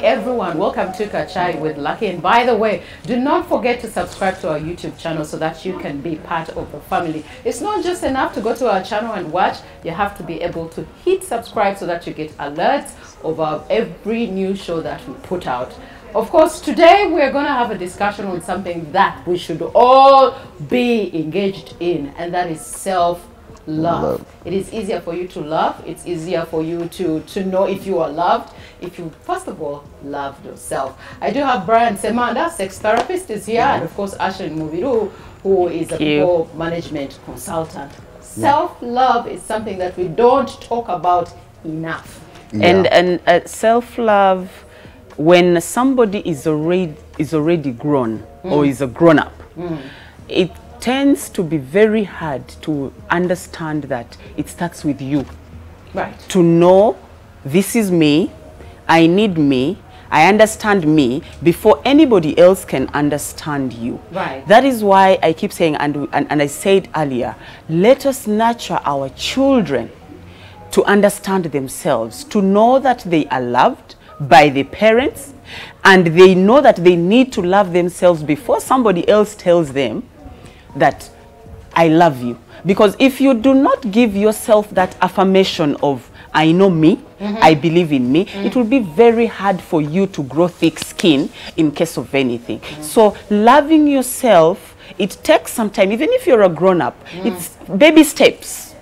everyone, welcome to Kachai with Lucky. And by the way, do not forget to subscribe to our YouTube channel so that you can be part of the family. It's not just enough to go to our channel and watch. You have to be able to hit subscribe so that you get alerts of every new show that we put out. Of course, today we're going to have a discussion on something that we should all be engaged in, and that is self-love. It is easier for you to love. It's easier for you to know if you are loved, if you, first of all, love yourself. I do have Brian Semanda, sex therapist, is here, and of course, Ashley Mubiru, who is a people management consultant. Self-love is something that we don't talk about enough. And self-love, when somebody is already grown or is a grown-up, it tends to be very hard to understand that it starts with you. Right. To know this is me, I need me, I understand me before anybody else can understand you. Right. That is why I keep saying, and I said earlier, let us nurture our children to understand themselves, to know that they are loved by the parents, and they know that they need to love themselves before somebody else tells them that I love you. Because if you do not give yourself that affirmation of I know me, I believe in me, it will be very hard for you to grow thick skin in case of anything. So loving yourself, it takes some time. Even if you're a grown-up, it's baby steps.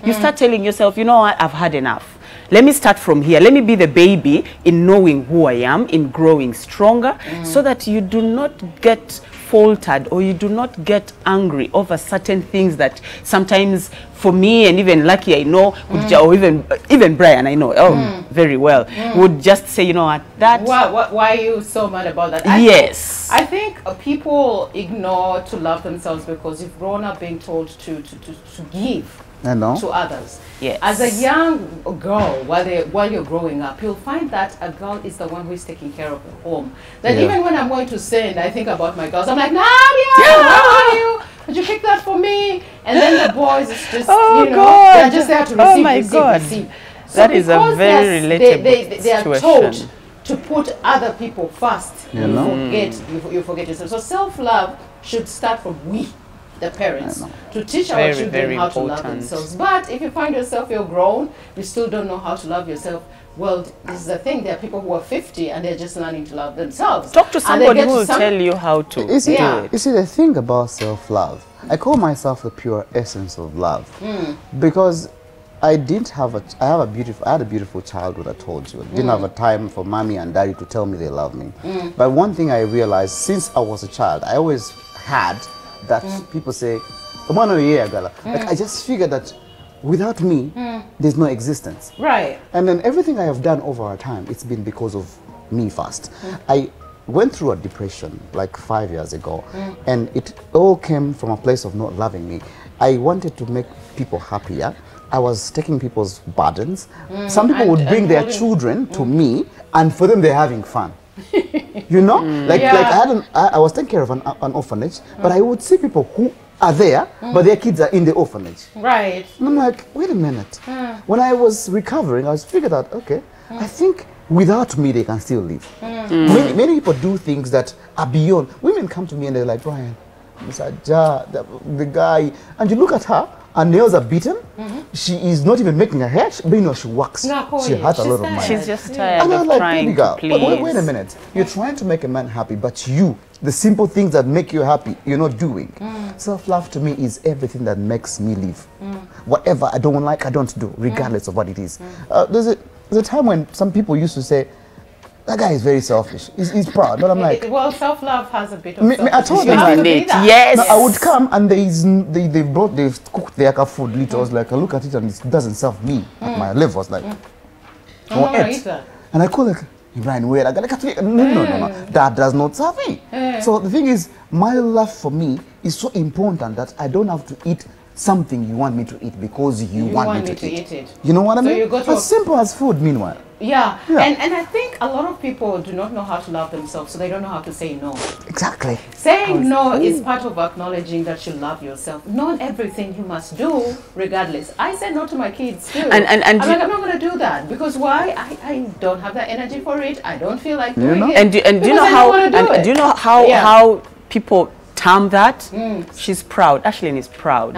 You start telling yourself, you know what, I've had enough. Let me start from here. Let me be the baby in knowing who I am, in growing stronger, so that you do not get faltered or you do not get angry over certain things that sometimes for me and even Lucky I know, or even Brian I know very well, would just say, you know what, that... Why are you so mad about that? I think people ignore to love themselves because you've grown up being told to give to others. Yes. As a young girl, while you're growing up, you'll find that a girl is the one who is taking care of the home. Then even when I'm going to send, I think about my girls. I'm like, Nadia, how are you? Would you pick that for me? And then the boys, it's just, they're just there to receive. So that is a very relatable they are taught to put other people first. You forget yourself. So self-love should start from we, the parents, to teach our children how to love themselves. But if you find yourself, you're grown, you still don't know how to love yourself, well, this is the thing. There are people who are 50 and they're just learning to love themselves. Talk to somebody who will tell you how to do it. You see, the thing about self-love, I call myself the pure essence of love, because I had a beautiful childhood. I told you, I didn't have a time for mommy and daddy to tell me they love me. But one thing I realized since I was a child, I always had that people say, like, I just figured that without me, there's no existence. Right. And then everything I have done over time, it's been because of me first. I went through a depression like 5 years ago, and it all came from a place of not loving me. I wanted to make people happier. I was taking people's burdens. Some people would bring their children to me, and for them they're having fun. Like I was taking care of an orphanage, but I would see people who are there, but their kids are in the orphanage. Right. And I'm like, wait a minute. When I was recovering, I was figured out, okay, I think without me they can still live. Many people do things that are beyond. Women come to me and they're like, Brian, the guy, and you look at her, her nails are beaten. She is not even making her hair, but she works. She has a lot of money. She's just tired of trying to please. Wait a minute. You're trying to make a man happy, but the simple things that make you happy, you're not doing. Self-love to me is everything that makes me live. Whatever I don't like, I don't do, regardless of what it is. There's a time when some people used to say, that guy is very selfish. He's proud. But I'm like... Well, self-love has a bit of selfishness. I told them like, yes. No, I would come and they've cooked their food little. I was like, I look at it and it doesn't serve me at my level. I was like, and I call like, Brian, wait, I gotta no. That does not serve me. So the thing is, my love for me is so important that I don't have to eat something you want me to eat because you want me to eat it. You know what I mean? You go to as simple as food, meanwhile. Yeah. And I think a lot of people do not know how to love themselves, so they don't know how to say no. Exactly. Saying no is part of acknowledging that you love yourself. Not everything you must do, regardless. I said no to my kids too. And I'm like, I'm not going to do that because why? I don't have the energy for it. I don't feel like doing it. And do you know how? Do you know how people term that? She's proud. Ashlyn is proud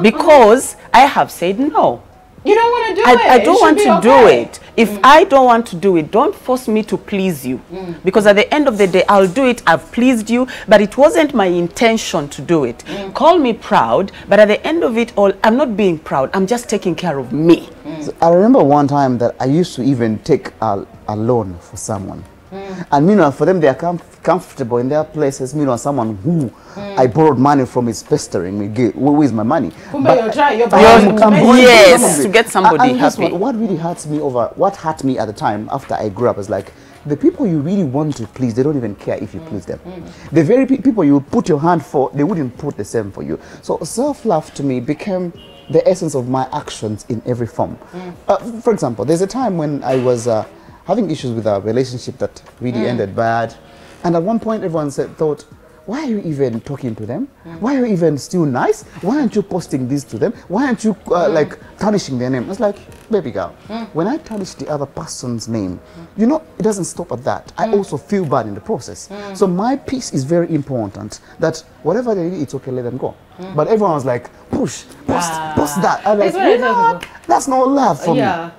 because I have said no. You don't want to do it. I don't want to do it. If I don't want to do it, don't force me to please you. Because at the end of the day, I'll do it. I've pleased you, but it wasn't my intention to do it. Call me proud, but at the end of it all, I'm not being proud. I'm just taking care of me. So I remember one time that I used to even take a loan for someone. And meanwhile, for them, they are comfortable in their places. Meanwhile, someone who I borrowed money from is pestering me. Who is my money? But yes, to get somebody happy. What really hurts me what hurt me at the time after I grew up is like, the people you really want to please, they don't even care if you please them. The very people you put your hand for, they wouldn't put the same for you. So self-love to me became the essence of my actions in every form. For example, there's a time when I was having issues with a relationship that really ended bad. And at one point, everyone thought, why are you even talking to them? Why are you even still nice? Why aren't you posting this to them? Why aren't you like tarnishing their name? It's like, baby girl, when I tarnish the other person's name, you know, it doesn't stop at that. I also feel bad in the process. So my peace is very important, that whatever they do, it's okay, let them go. But everyone was like, post that. I'm like, you know what? That's not love for me.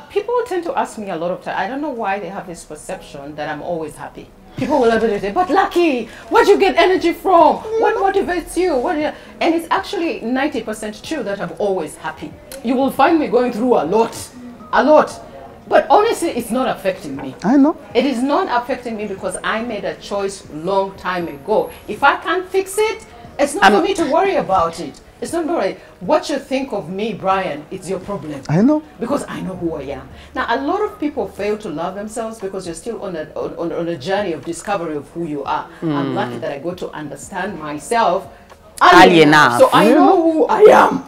People tend to ask me a lot of time. I don't know why they have this perception that I'm always happy. People will always say, but Lucky, where do you get energy from? What motivates you? And it's actually 90% true that I'm always happy. You will find me going through a lot. But honestly, it's not affecting me. I know. It is not affecting me because I made a choice long time ago. If I can't fix it, it's not for me to worry about it. It's not right. What you think of me, Brian, it's your problem. I know. Because I know who I am. Now, a lot of people fail to love themselves because you're still on a journey of discovery of who you are. I'm lucky that I got to understand myself early enough. So I know who I am.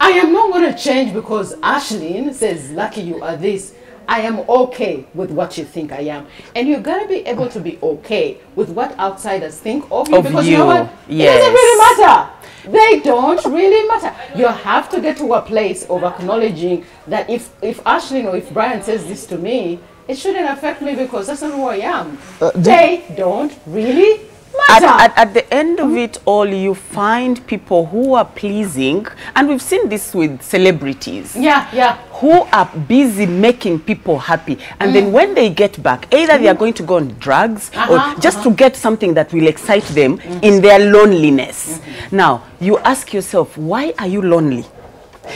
I am not going to change because Ashlyn says, Lucky, you are this. I am okay with what you think I am. And you're going to be able to be okay with what outsiders think of you. Because you know what? It doesn't really matter. They don't really matter. You have to get to a place of acknowledging that if Ashlyn or if Brian says this to me, it shouldn't affect me because that's not who I am. They don't really matter. At the end of it all, you find people who are pleasing, and we've seen this with celebrities. Who are busy making people happy, and then when they get back, either they are going to go on drugs or just to get something that will excite them in their loneliness. Now, you ask yourself, why are you lonely?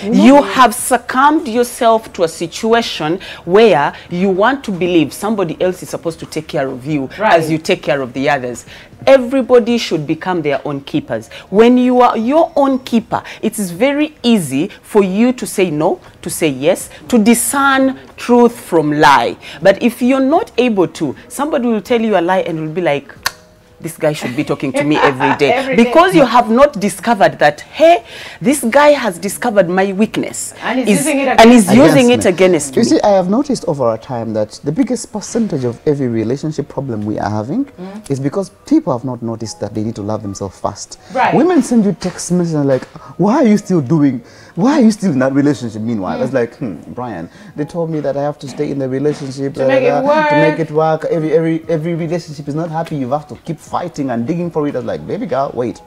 You have succumbed yourself to a situation where you want to believe somebody else is supposed to take care of you as you take care of the others. Everybody should become their own keepers. When you are your own keeper, it is very easy for you to say no, to say yes, to discern truth from lie. But if you're not able to, somebody will tell you a lie and will be like, this guy should be talking to me every day. Because you have not discovered that, hey, this guy has discovered my weakness. And he's using it against me. You see, I have noticed over a time that the biggest percentage of every relationship problem we are having is because people have not noticed that they need to love themselves first. Women send you text messages like, why are you still in that relationship meanwhile? It's like, Brian, they told me that I have to stay in the relationship to make it work. Every relationship is not happy. You have to keep fighting and digging for it. I was like, baby girl, wait.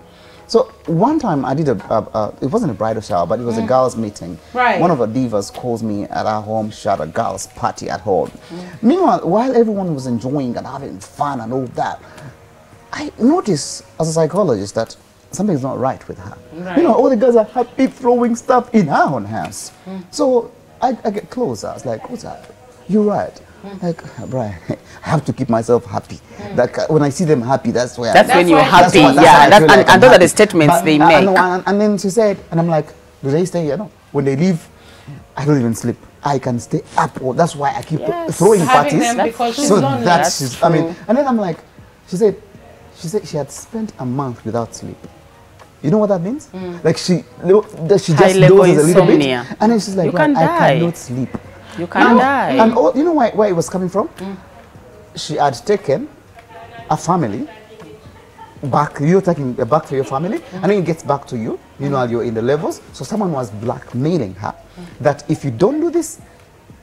So one time I did it wasn't a bridal shower, but it was a girls' meeting. One of the divas calls me at our home. She had a girls' party at home. Meanwhile, while everyone was enjoying and having fun and all that, I noticed as a psychologist that something's not right with her. You know, all the girls are happy throwing stuff in her own house. So I get closer. I was like, what's that? You're right. Like, Brian, I have to keep myself happy. Like, when I see them happy, that's when you're happy. And those are the statements they make. And then she said, and I'm like, do they stay here? No. When they leave, I don't even sleep. I can stay up. Or that's why I keep throwing parties. So I mean, and then I'm like, she said she had spent a month without sleep. You know what that means? Like she just High-level dozes a little bit, insomnia. and then she's like, You can I die. cannot sleep. You can die. And all, you know where it was coming from? She had taken a family back, you're taking back to your family, and then it gets back to you, you know, you're in the levels. So someone was blackmailing her that if you don't do this,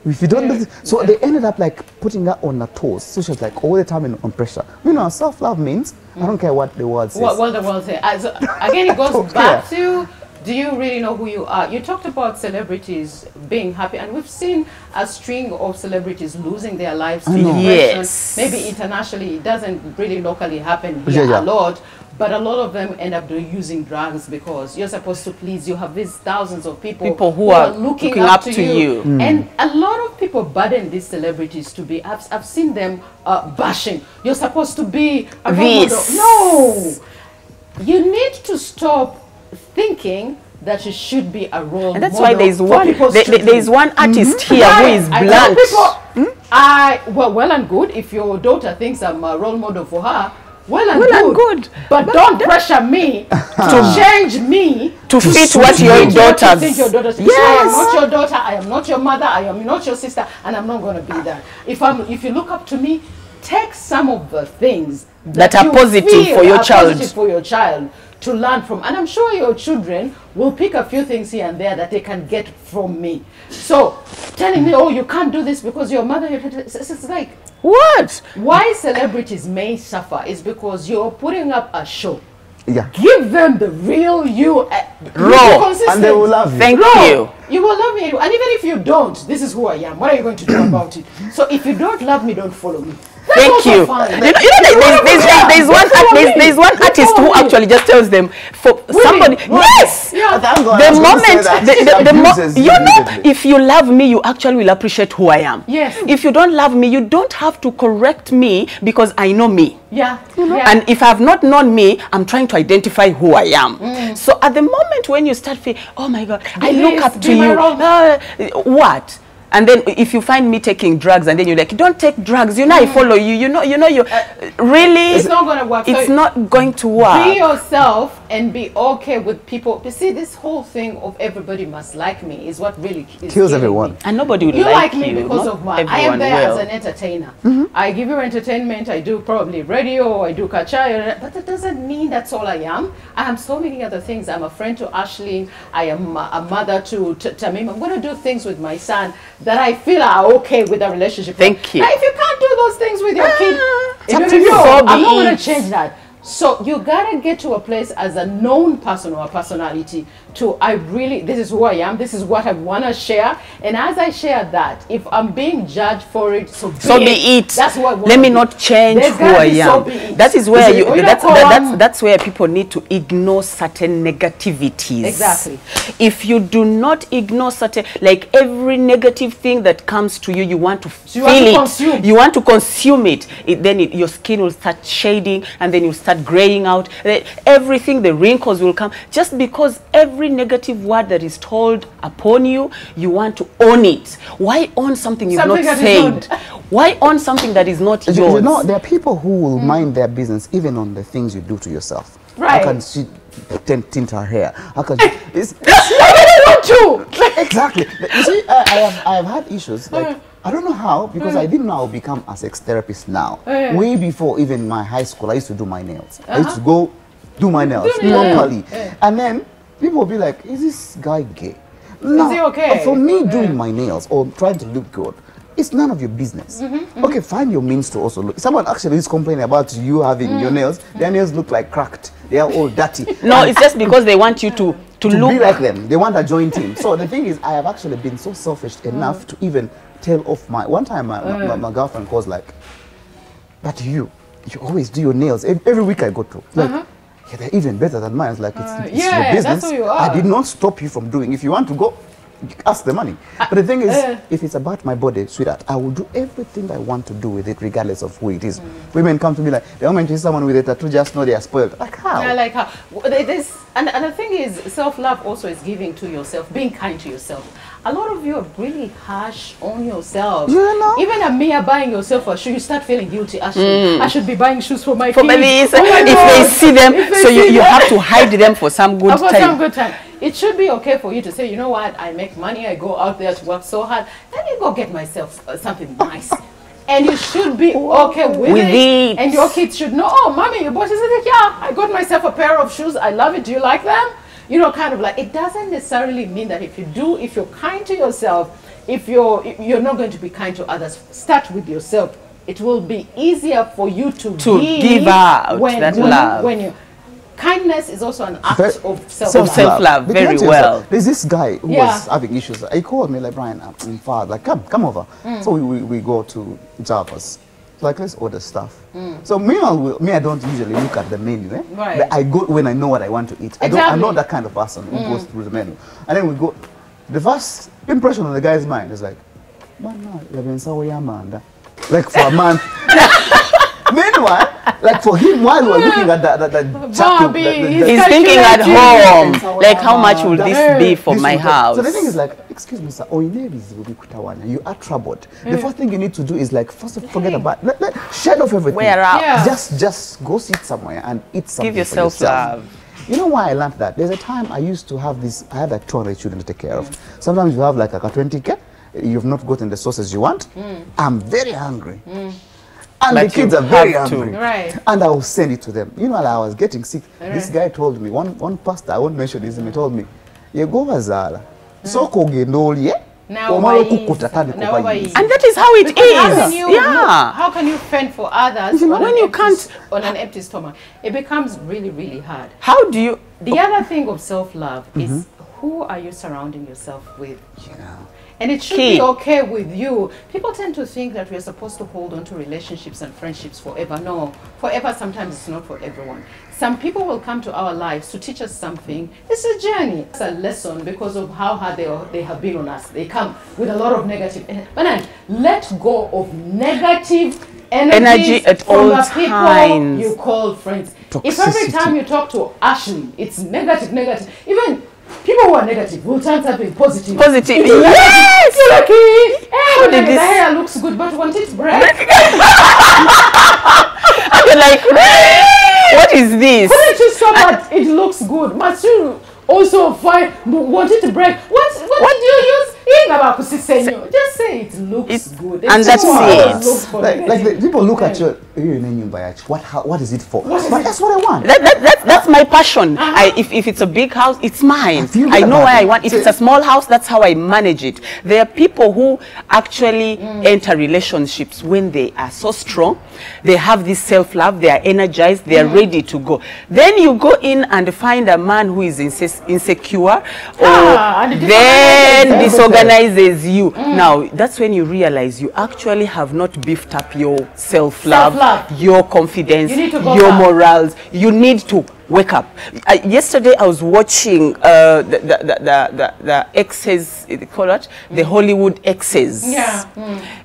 if you don't do this, so they ended up like putting her on her toes. So she was like all the time on pressure. You know, self-love means, I don't care what the world says. What the world say. So again, it goes back to, do you really know who you are? You talked about celebrities being happy, and we've seen a string of celebrities losing their lives to depression. Yes. Maybe internationally, it doesn't really locally happen here a lot, but a lot of them end up using drugs because you're supposed to please. You have these thousands of people who are looking up to you. And a lot of people burden these celebrities to be, I've seen them bashing. You're supposed to be a role model. No! You need to stop thinking that you should be a role model. And that's why there's one artist here who is blunt. Well and good. If your daughter thinks I'm a role model for her, well and good. But don't pressure me to change me to fit what your daughter thinks. Your daughter thinks. I am not your daughter. I am not your mother. I am not your sister, and I'm not going to be that. If you look up to me, take some of the things that are positive for your child to learn from, and I'm sure your children will pick a few things here and there that they can get from me. So telling me, oh, you can't do this because your mother, it's like, what? Why celebrities may suffer is because you're putting up a show. Yeah. Give them the real you, raw, and they will love you. Thank you. You will love me, and even if you don't, this is who I am. What are you going to do about it? So if you don't love me, don't follow me. Thank you. There's one artist who actually just tells them for somebody. Yes. Yeah. The moment if you love me, you actually will appreciate who I am. Yes. If you don't love me, you don't have to correct me because I know me. Yeah. And if I have not known me, I'm trying to identify who I am. So at the moment when you start feeling, oh my God, I look up to you. What? And then if you find me taking drugs and then you're like, don't take drugs, you know, I follow you, you know, really, it's not going to work. It's not going to work. Be yourself and be okay with people. You see, this whole thing of everybody must like me is what really kills everyone. Me. And nobody would like you. me because of my, I am there as an entertainer. I give you entertainment, I do probably radio, I do kachaya, but that doesn't mean that's all I am. I am so many other things. I'm a friend to Ashley, I am a mother to Tamim. I'm going to do things with my son that I feel are okay with the relationship. Thank you. Now, if you can't do those things with your kid, I'm not going to change that. So you gotta get to a place as a known person or a personality to, this is who I am, this is what I wanna share, and as I share that, if I'm being judged for it, so be it. That's what. Let me not change who I am. That is where that's where people need to ignore certain negativities. Exactly. If you do not ignore certain, like every negative thing that comes to you, you want to feel it. You want to consume it. Then your skin will start shading, and then you start graying out. Everything, the wrinkles will come just because every negative word that is told upon you, you want to own it. Why own something you've not said? Why own something that is not yours? You know, there are people who will mind their business even on the things you do to yourself. Right. How can she tint her hair? How can she? Exactly. You see, I have had issues like. I don't know how, because I didn't know I would become a sex therapist now. Way before even my high school, I used to do my nails. I used to go do my nails properly. And then people will be like, is this guy gay? No. Is he okay? For me doing my nails or trying to look good, it's none of your business. Okay, find your means to also look. Someone actually is complaining about you having your nails. Their nails look like cracked. They are all dirty. No, it's just because they want you to look be like them. They want a joint team. So the thing is, I have actually been so selfish enough to even tell off one time my girlfriend was like, but you always do your nails every week I go to, like, yeah, they're even better than mine. It's like, it's your business. That's who you are. I did not stop you from doing. If you want to go, ask the money. But the thing is, if it's about my body, sweetheart, I will do everything I want to do with it, regardless of who it is. Women come to me like, the moment you see someone with a tattoo, just know they are spoiled. Like how? Yeah, like how? And the thing is, self-love also is giving to yourself, being kind to yourself. A lot of you are really harsh on yourself. You know? Even a mere buying yourself a shoe, you start feeling guilty. I should be buying shoes for my kids. Babies, Oh my if God. they see them, If they so see you them. have to hide them for some good For time. some good time. It should be okay for you to say, you know what, I make money, I go out there to work so hard, let me go get myself something nice. And you should be okay with it. And your kids should know, oh, mommy, you bought this. Like, yeah, I got myself a pair of shoes. I love it. Do you like them? You know, kind of like, it doesn't necessarily mean that if you're kind to yourself, if you're not going to be kind to others, start with yourself. It will be easier for you to give out that love. When you kindness is also an act of self-love. Very well. There's this guy who Yeah. was having issues. He called me like, Brian, I'm far. Like, come over. So we go to Java's. Like, let's order stuff. So meanwhile, I don't usually look at the menu. Right. But I go when I know what I want to eat. I'm not that kind of person who goes through the menu. And then we go. The first impression on the guy's mind is like, man, no, you've been so Amanda. Like for a month. Meanwhile, like for him, while we were looking at Bobby, He's thinking at home, like how much will this be for my house? So the thing is like, excuse me, sir, you are troubled. The first thing you need to do is like, first of all, forget about, shed off everything. Wear out. Yeah. Just go sit somewhere and eat something. Give yourself love. You know why I learned that? There's a time I used to have this, I had like 200 children to take care of. Sometimes you have like a 20K, you've not gotten the sources you want. I'm very hungry. And But the kids you are very have to. hungry. Right. And I will send it to them. You know, I was getting sick. This Right. guy told me, one pastor, I won't mention his name, he told me, you go bazala. So kogenda Now why is- now why is- And that is how it Because how is. can you, Yeah. how can you fend for others You know, on when an you empty can't- on an empty stomach? It becomes really, really hard. How do you? The other thing of self-love is who are you surrounding yourself with? And it should Key. be okay with you. People tend to think that we're supposed to hold on to relationships and friendships forever. No, forever sometimes it's not for everyone. Some people will come to our lives to teach us something. It's a journey. It's a lesson because of how hard they have been on us. They come with a lot of negative. But then let go of negative Energy at from all the people times. you call friends. If every Toxicity. time you talk to Ashley, it's negative. Even people who are negative will turn something positive. Positive. You're Yes. lucky. Hey, did the this- hair looks good, but want it break. And you're like, what is this? Couldn't you stop at it looks good? Must you also find want it to break? What did you use? Just say it looks good. and It's that's too hard. it. Look for Like negative. people look at you, what is it for? But that's what I want. That's my passion. If it's a big house, it's mine. I feel I good know about why I it. want. If it's a small house, that's how I manage it. There are people who actually enter relationships when they are so strong. They have this self-love. They are energized. They are ready to go. Then you go in and find a man who is insecure, and it then disorganizes disorganizes you. Now, that's when you realize you actually have not beefed up your self-love, Self-love. your confidence, You need to go your back. morals. You need to wake up. Yesterday, I was watching the exes, they call it the Hollywood exes. Yeah.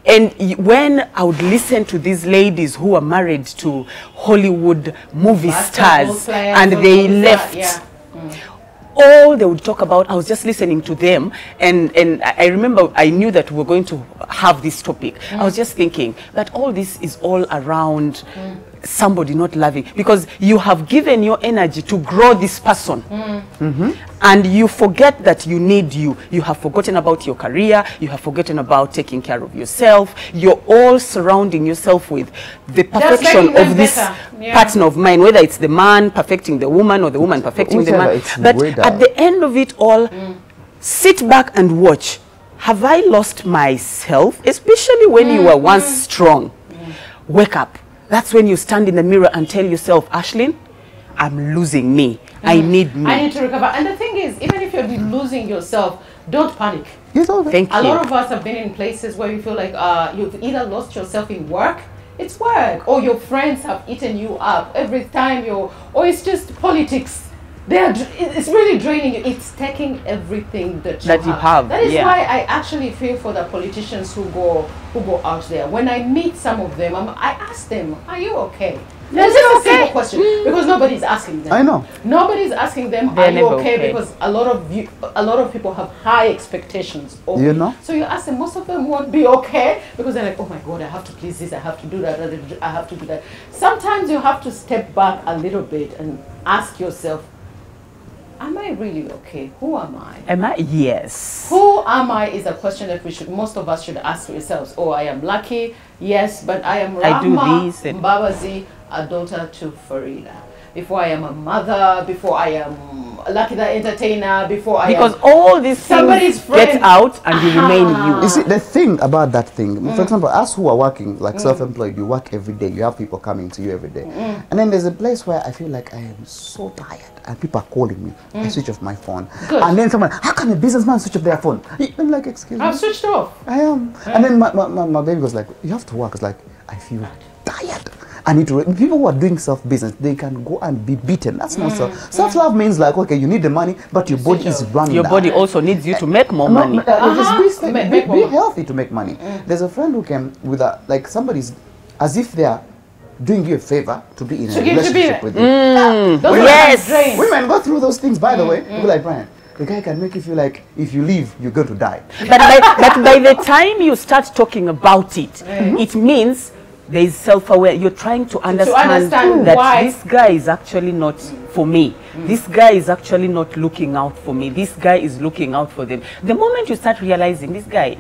And when I would listen to these ladies who are married to Hollywood movie Basketball stars players, and all they those left. that, All they would talk about, I was just listening to them, and I remember I knew that we were going to have this topic. I was just thinking that all this is all around somebody not loving, because you have given your energy to grow this person, and you forget that you need you. You have forgotten about your career. You have forgotten about taking care of yourself. You're all surrounding yourself with the perfection making them of this better. Yeah. partner of mine, whether it's the man perfecting the woman or the woman perfecting the Whichever, man. it's But way at down. the end of it all, sit back and watch. Have I lost myself? Especially when you were once strong. Wake up. That's when you stand in the mirror and tell yourself, Ashlyn, I'm losing me. I need me. I need to recover. And the thing is, even if you're losing yourself, don't panic. Thank A you. lot of us have been in places where you feel like you've either lost yourself in work, it's work, or your friends have eaten you up every time or it's just politics. It's really draining you. It's taking everything that you have. That is why I actually feel for the politicians who go out there. When I meet some of them, I ask them, "Are you okay?" It's just a simple question because nobody's asking them. I know. Nobody's asking them, They're are you never okay? okay. Because a lot of people have high expectations of You know? So you ask them, most of them won't be okay because they're like, oh my God, I have to please this, I have to do that, I have to do that. Sometimes you have to step back a little bit and ask yourself, am I really okay? Who am I? Am I? Yes. Who am I is a question that most of us should ask ourselves. Oh, I am lucky, yes, but I am I do Rahma this and- Mbabazi, a daughter to Farida. Before I am a mother, before I am Lucky the entertainer, before I Because am all these somebody's things get friend. out and you remain you. You see, the thing about that thing, for example, us who are working, like self-employed, you work every day, you have people coming to you every day. And then there's a place where I feel like I am so tired and people are calling me. I switch off my phone. Good. And then someone, how can a businessman switch off their phone? I'm like, excuse me. I've switched off. I am. And then my baby was like, you have to work. It's like, I feel tired. I need to. People who are doing self-business, they can go and be beaten. That's not self. Self-love means like, okay, you need the money, but your body is running Your down. body also needs you to make more No, money. just be, Make be more. healthy to make money. There's a friend who came with a, like somebody's, as if they are doing you a favor to be in a To give- to be- relationship with you. Those are Yes. drains. Women go through those things, by the way. You'll be like, Brian, the guy can make you feel like if you leave, you're going to die. But by the time you start talking about it, it means there is self-aware. You're trying to understand, understand that why. this guy is actually not for me. This guy is actually not looking out for me. This guy is looking out for them. The moment you start realizing this guy,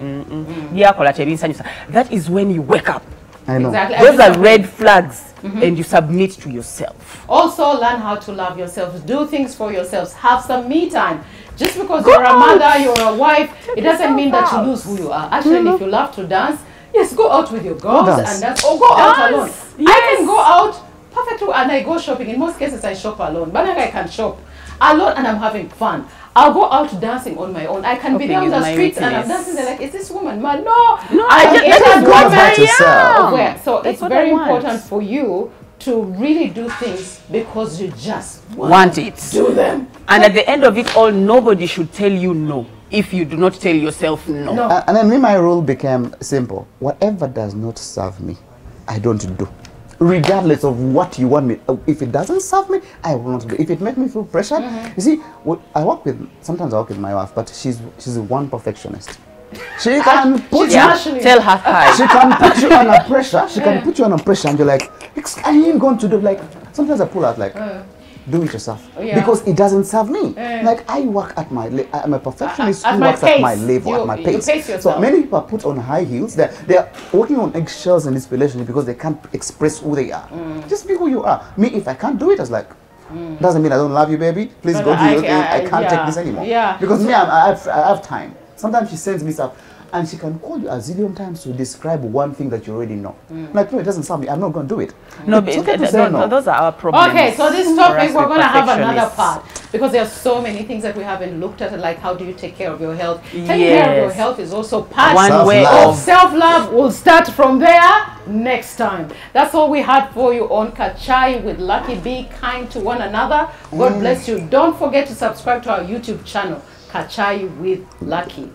that is when you wake up. I know. Exactly. Those are red flags, and you submit to yourself. Also, learn how to love yourselves. Do things for yourselves. Have some me time. Just because you're a mother, you're a wife, it doesn't mean that you lose who you are. Actually, if you love to dance, yes, go out with your girls dance. and dance, or go out alone. I Yes. can go out perfectly, and I go shopping. In most cases, I shop alone. But I can shop alone, and I'm having fun. I'll go out dancing on my own. I can be Shopping down is the my streets and I'm weakness. dancing. They're like, is this woman mad? No, I I'm just- in that a is what woman. about yourself. Aware. So That's it's what very I want. important for you to really do things because you just Want it. do them. And at the end of it all, nobody should tell you no if you do not tell yourself no. No. And then me, my rule became simple. Whatever does not serve me, I don't do. Regardless of what you want me. If it doesn't serve me, I will not do. If it makes me feel pressured, you see, sometimes I work with my wife, but she's one perfectionist. She can put she's you, actually- Tell her hi. she can put you under pressure. She can put you under pressure, and you're like, I ain't going to do. Like sometimes I pull out like, do it yourself Yeah. because it doesn't serve me. Like I work at my, I'm a perfectionist At who my works at my pace. level, You- at my you pace. pace So yourself. many people are put on high heels. They are working on eggshells in this relationship because they can't express who they are. Just be who you are. Me, if I can't do it, I was like. Doesn't mean I don't love you, baby. Please But go do I your thing. ca- I can't yeah, take this anymore. yeah. Because me, I have time. Sometimes she sends me stuff, and she can call you a zillion times to describe one thing that you already know. Like, no, it doesn't serve me. I'm not going to do it. No, It's but okay to say no. those are our problems. Okay, so this for topic us, we're going to have another perfectionists. part because there are so many things that we haven't looked at, like how do you take care of your health. Taking care of your Yes. health is also part One way Self-love. of of self-love. We'll start from there next time. That's all we had for you on Kachai with Lucky. Be kind to one another. God bless you. Don't forget to subscribe to our YouTube channel, Kachai with Lucky.